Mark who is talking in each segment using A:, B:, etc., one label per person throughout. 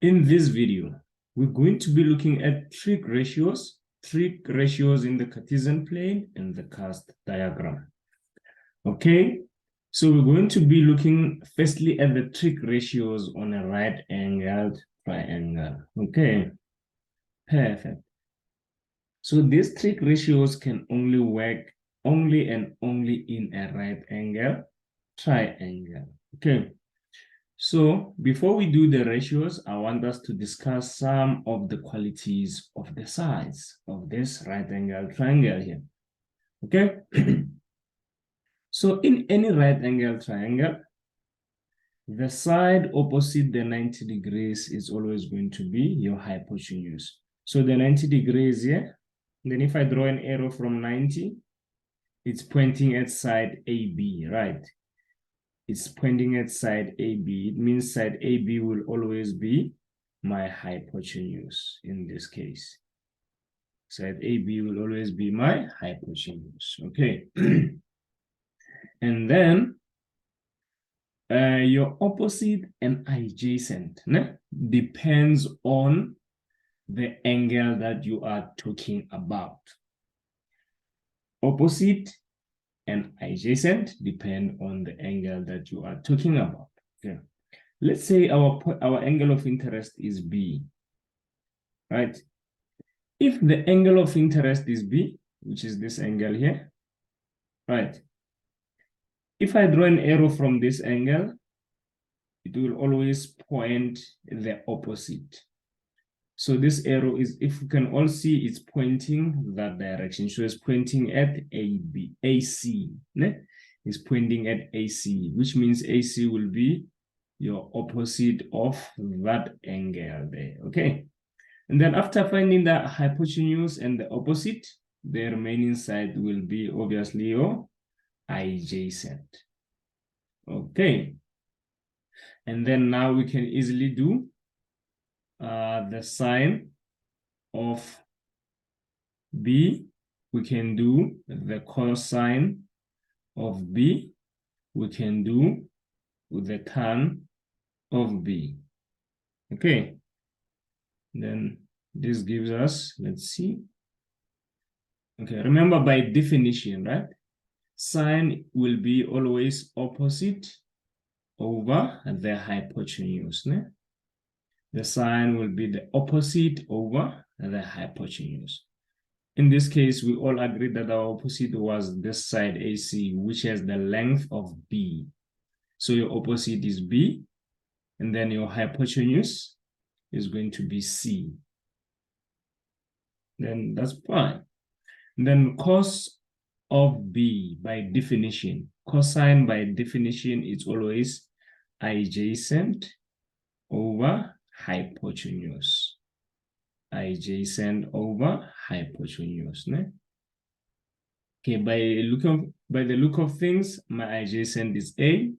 A: In this video, we're going to be looking at trig ratios in the Cartesian plane and the cast diagram. Okay, so we're going to be looking firstly at the trig ratios on a right-angled triangle. Okay, perfect. So these trig ratios can only work only and only in a right-angle triangle. Okay. So before we do the ratios, I want us to discuss some of the qualities of the sides of this right-angle triangle here. Okay. So in any right-angle triangle, the side opposite the 90 degrees is always going to be your hypotenuse. So the 90 degrees here, then if I draw an arrow from 90, it's pointing at side AB, right? It's pointing at side AB. It means side AB will always be my hypotenuse in this case. Side AB will always be my hypotenuse. Okay. And then your opposite and adjacent depends on the angle that you are talking about. Opposite and adjacent depend on the angle that you are talking about. Okay. Let's say our angle of interest is B, right? If the angle of interest is B, which is this angle here, right? If I draw an arrow from this angle, it will always point the opposite. So this arrow is, if you can all see, it's pointing that direction. So it's pointing at AC. It's pointing at AC, which means AC will be your opposite of that angle there. Okay. And then after finding the hypotenuse and the opposite, the remaining side will be obviously your adjacent. Okay. And then now we can easily do the sine of B. We can do the cosine of B. We can do with the tan of B. Okay. Then this gives us, let's see. Okay, remember by definition, right? Sine will be always opposite over the hypotenuse. The sine will be the opposite over the hypotenuse. In this case, we all agreed that our opposite was this side AC, which has the length of B. So your opposite is B, and then your hypotenuse is going to be C. Then that's fine. And then cos of B by definition, cosine by definition is always adjacent over hypotenuse. Adjacent over hypotenuse. Okay, by the look of things, my adjacent is A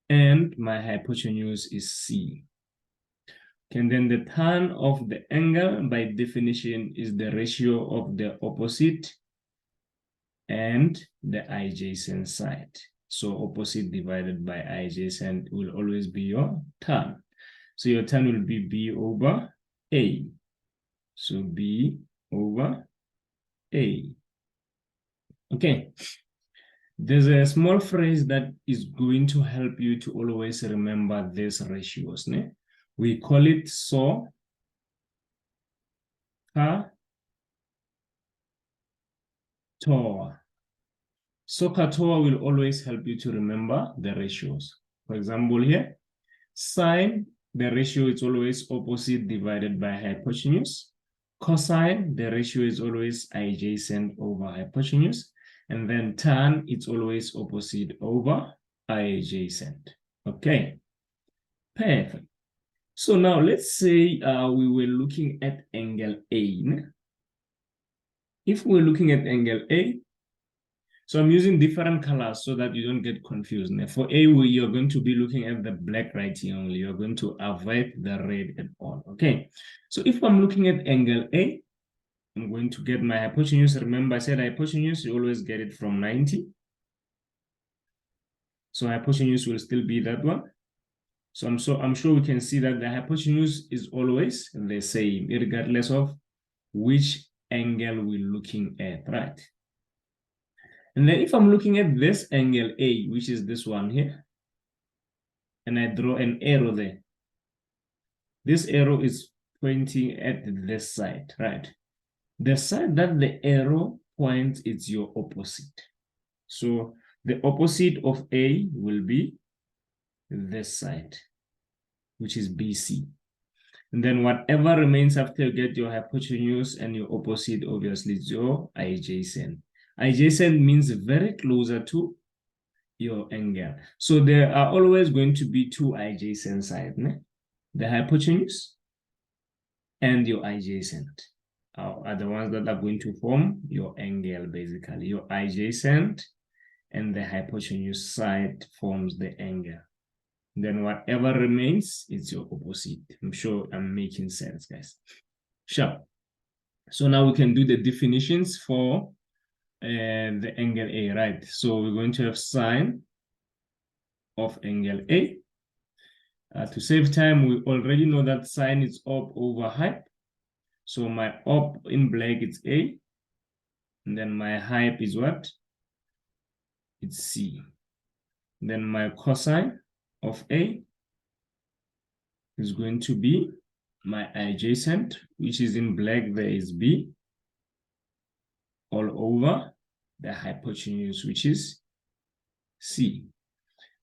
A: and my hypotenuse is C. And then the tan of the angle by definition is the ratio of the opposite and the adjacent side. So opposite divided by adjacent will always be your tan. So your tan will be B over A. So B over A. Okay. There's a small phrase that is going to help you to always remember these ratios. We call it SOH CAH TOA. SOH CAH TOA will always help you to remember the ratios. For example, here, sine, the ratio is always opposite divided by hypotenuse. Cosine, the ratio is always adjacent over hypotenuse. And then tan, it's always opposite over adjacent. Okay, perfect. So now let's say we were looking at angle A. If we're looking at angle A, so I'm using different colors so that you don't get confused. For A, you're going to be looking at the black right here only. You're going to avoid the red at all. Okay. So if I'm looking at angle A, I'm going to get my hypotenuse. Remember, I said hypotenuse, you always get it from 90. So hypotenuse will still be that one. So I'm sure we can see that the hypotenuse is always the same, regardless of which angle we're looking at, right? And then if I'm looking at this angle A, which is this one here, and I draw an arrow there, this arrow is pointing at this side, right? The side that the arrow points is your opposite. So the opposite of A will be this side, which is BC. And then whatever remains after you get your hypotenuse and your opposite, obviously, is your adjacent. Adjacent means very closer to your angle. So there are always going to be two adjacent sides, the hypotenuse and your adjacent are the ones that are going to form your angle, basically. Your adjacent and the hypotenuse side forms the angle. Then whatever remains is your opposite. I'm sure I'm making sense, guys. Sure. So now we can do the definitions for the angle A, right? So we're going to have sine of angle A. To save time, we already know that sine is up over hyp. So my up in black is A. And then my hyp is what? It's C. Then my cosine of A is going to be my adjacent, which is in black, there is B, all over the hypotenuse, which is C.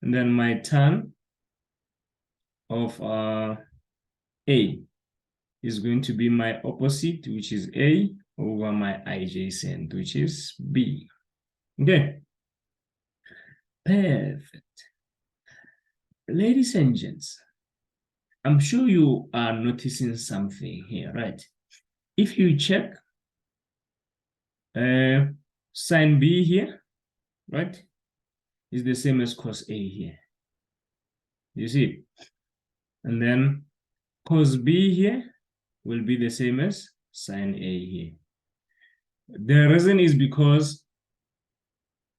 A: And then my tan of A is going to be my opposite, which is A, over my adjacent, which is B. Okay. Perfect. Ladies and gents, I'm sure you are noticing something here, right? If you check sine B here, right, is the same as cos A here. You see? And then cos B here will be the same as sine A here. The reason is because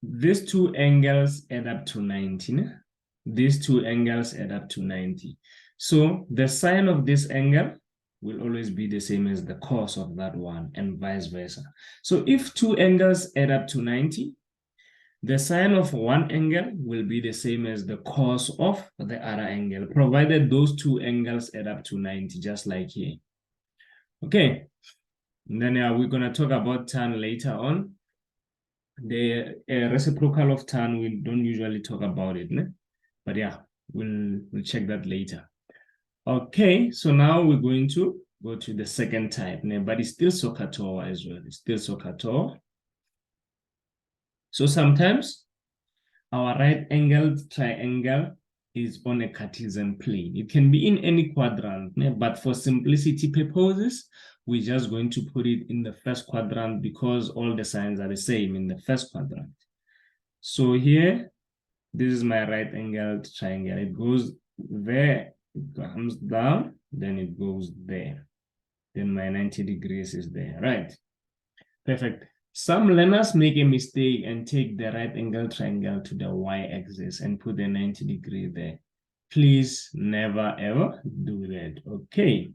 A: these two angles add up to 90. These two angles add up to 90. So the sine of this angle will always be the same as the cos of that one, and vice versa. So if two angles add up to 90, the sine of one angle will be the same as the cos of the other angle, provided those two angles add up to 90, just like here. Okay. And then we're going to talk about tan later on. The reciprocal of tan, we don't usually talk about it, but yeah, we'll check that later. Okay, so now we're going to go to the second type, but it's still SOH CAH TOA as well. It's still SOH CAH TOA. So sometimes our right-angled triangle is on a Cartesian plane. It can be in any quadrant, but for simplicity purposes, we're just going to put it in the first quadrant because all the signs are the same in the first quadrant. So here, this is my right-angled triangle. It goes there, it comes down, then it goes there. Then my 90 degrees is there, right? Perfect. Some learners make a mistake and take the right-angled triangle to the y-axis and put the 90 degree there. Please never ever do that, okay?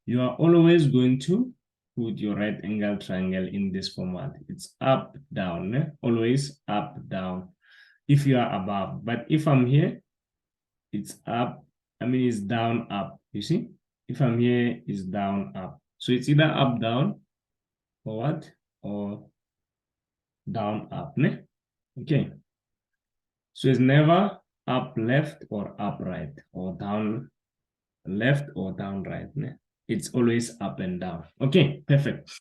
A: You are always going to put your right-angled triangle in this format. It's up, down, always up, down, if you are above. But if I'm here, it's up, it's down, up, you see? If I'm here, it's down, up. So it's either up, down, or what? Or down, up, okay? So it's never up, left, or up, right, or down, left, or down, right, It's always up and down. Okay, perfect.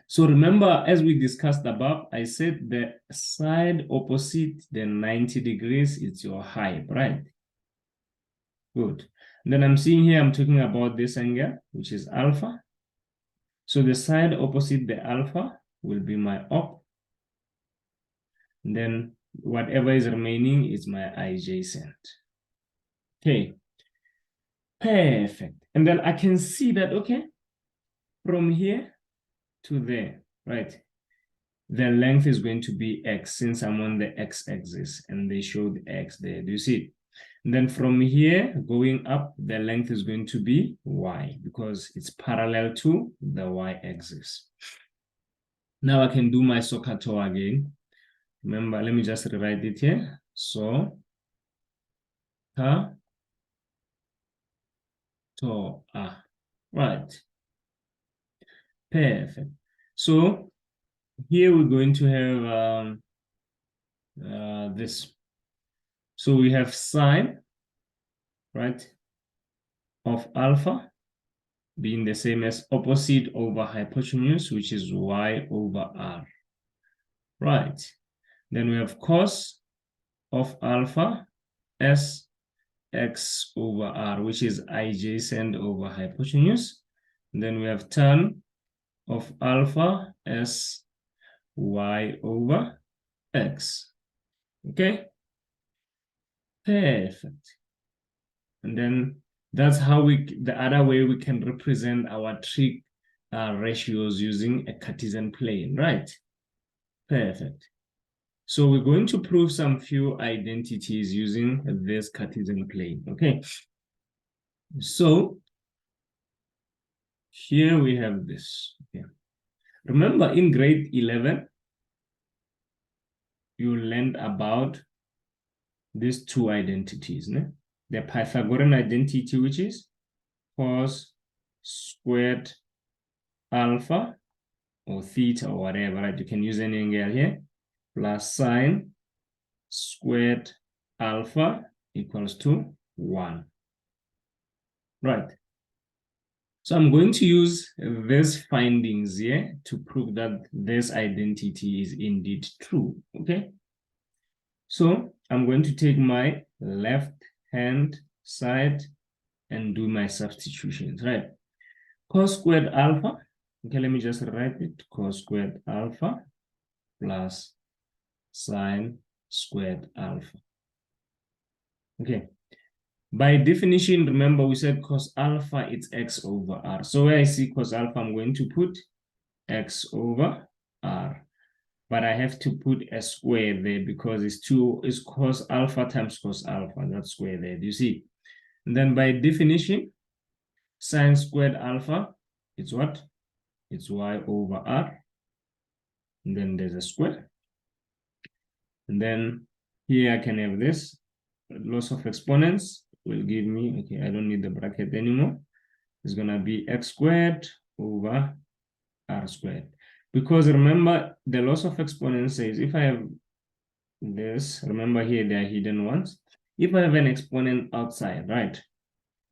A: So remember, as we discussed above, I said the side opposite the 90 degrees is your height, right? Good. And then I'm seeing here, I'm talking about this angle, which is alpha. So the side opposite the alpha will be my up. And then whatever is remaining is my adjacent. Okay. Perfect. And then I can see that, okay, from here to there, right? The length is going to be x since I'm on the x-axis and they showed x there. Do you see it? And then from here, going up, the length is going to be y because it's parallel to the y-axis. Now I can do my SOH CAH TOA again. Remember, let me just rewrite it here. SOH CAH TOA. Right. Perfect. So here we're going to have this. So we have sine, right, of alpha being the same as opposite over hypotenuse, which is y over r. Right. Then we have cos of alpha s x over r, which is adjacent over hypotenuse. And then we have tan of alpha s y over x. Okay. Perfect. And then that's how the other way we can represent our trig ratios using a Cartesian plane, right? Perfect. So we're going to prove some few identities using this Cartesian plane, okay? So here we have this. Okay. Remember in grade 11, you learned about these two identities, né? The Pythagorean identity, which is cos squared alpha or theta or whatever, right? You can use any angle here, plus sine squared alpha equals to 1. Right. So I'm going to use these findings here to prove that this identity is indeed true, okay? So I'm going to take my left hand side and do my substitutions, right? Cos squared alpha, okay, let me just write it, cos squared alpha plus sine squared alpha. Okay. By definition, remember we said cos alpha, it's x over r. So where I see cos alpha, I'm going to put x over r. But I have to put a square there because it's cos alpha times cos alpha, that square there. Do you see? And then by definition, sine squared alpha, it's what? It's y over r. And then there's a square. And then here I can have this. Loss of exponents will give me, okay, I don't need the bracket anymore. It's going to be x squared over r squared. Because remember, the loss of exponents says if I have this, remember here there are hidden ones. If I have an exponent outside, right,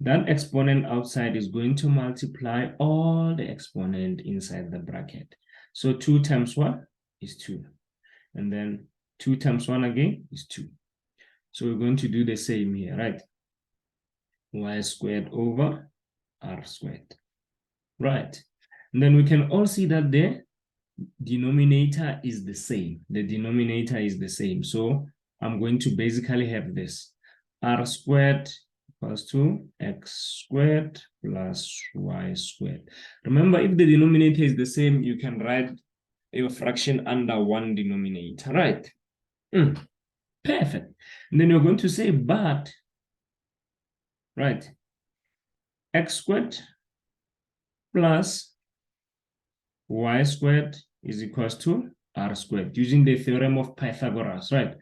A: that exponent outside is going to multiply all the exponent inside the bracket. So 2 times 1 is 2. And then 2 times 1 again is 2. So we're going to do the same here, right? Y squared over r squared. Right. And then we can all see that the denominator is the same. The denominator is the same. So I'm going to basically have this. R squared equals to x squared plus y squared. Remember, if the denominator is the same, you can write a fraction under one denominator, right? Perfect. And then you're going to say, but, right, x squared plus y squared is equals to r squared, using the theorem of Pythagoras, right?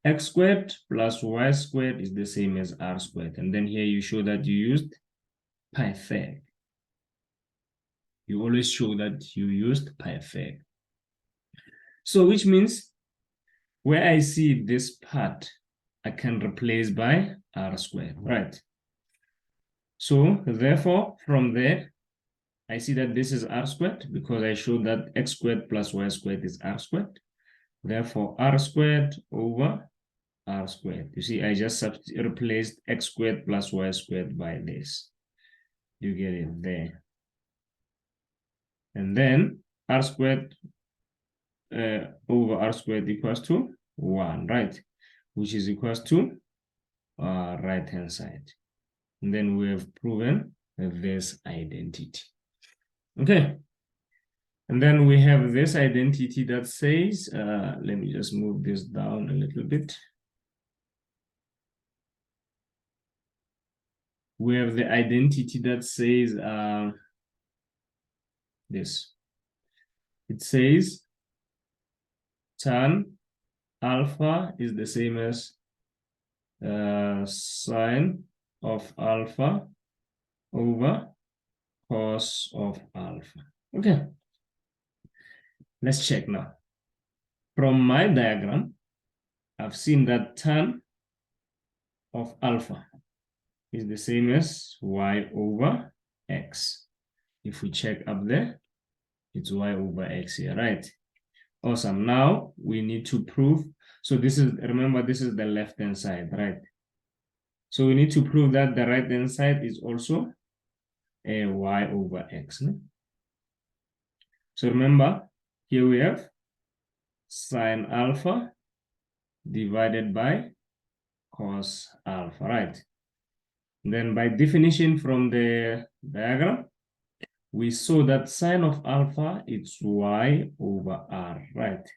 A: X squared plus y squared is the same as r squared. And then here you show that you used Pythag. You always show that you used Pythag. So which means where I see this part, I can replace by r squared, right? So therefore, from there, I see that this is r squared because I showed that x squared plus y squared is r squared. Therefore, r squared over r squared. You see, I just replaced x squared plus y squared by this. You get it there. And then r squared over r squared equals to 1, right? Which is equals to right-hand side. And then we have proven this identity. Okay. And then we have this identity that says, let me just move this down a little bit. we have the identity that says this. It says tan alpha is the same as sine of alpha over cos of alpha. Okay, let's check now. From my diagram, I've seen that tan of alpha is the same as y over x. If we check up there, it's y over x here, right? Awesome. Now we need to prove. So this is, remember, this is the left-hand side, right? So we need to prove that the right-hand side is also a y over x. No? So remember, here we have sine alpha divided by cos alpha, right? Then by definition from the diagram, we saw that sine of alpha is y over r, right?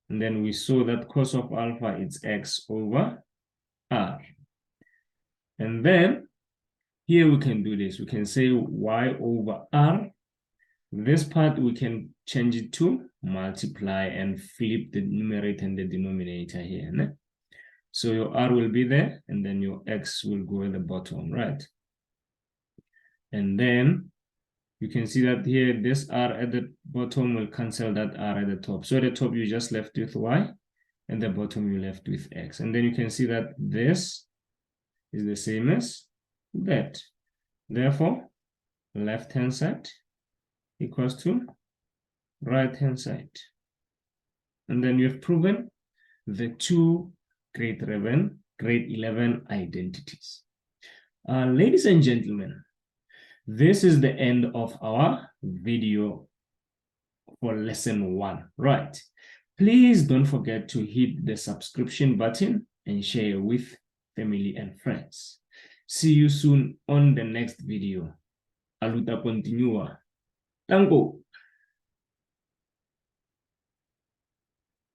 A: And then we saw that cos of alpha is x over r. And then here we can do this. We can say y over r. This part we can change it to multiply and flip the numerator and the denominator here. Ne? So your r will be there, and then your x will go at the bottom, right? And then you can see that here, this r at the bottom will cancel that r at the top. So at the top, you just left with y, and the bottom, you left with x. And then you can see that this is the same as that. Therefore, left-hand side equals to right-hand side. And then you have proven the two grade 11 identities. Ladies and gentlemen, this is the end of our video for lesson 1, right? Please don't forget to hit the subscription button and share with family and friends. See you soon on the next video. A luta continua. Tango.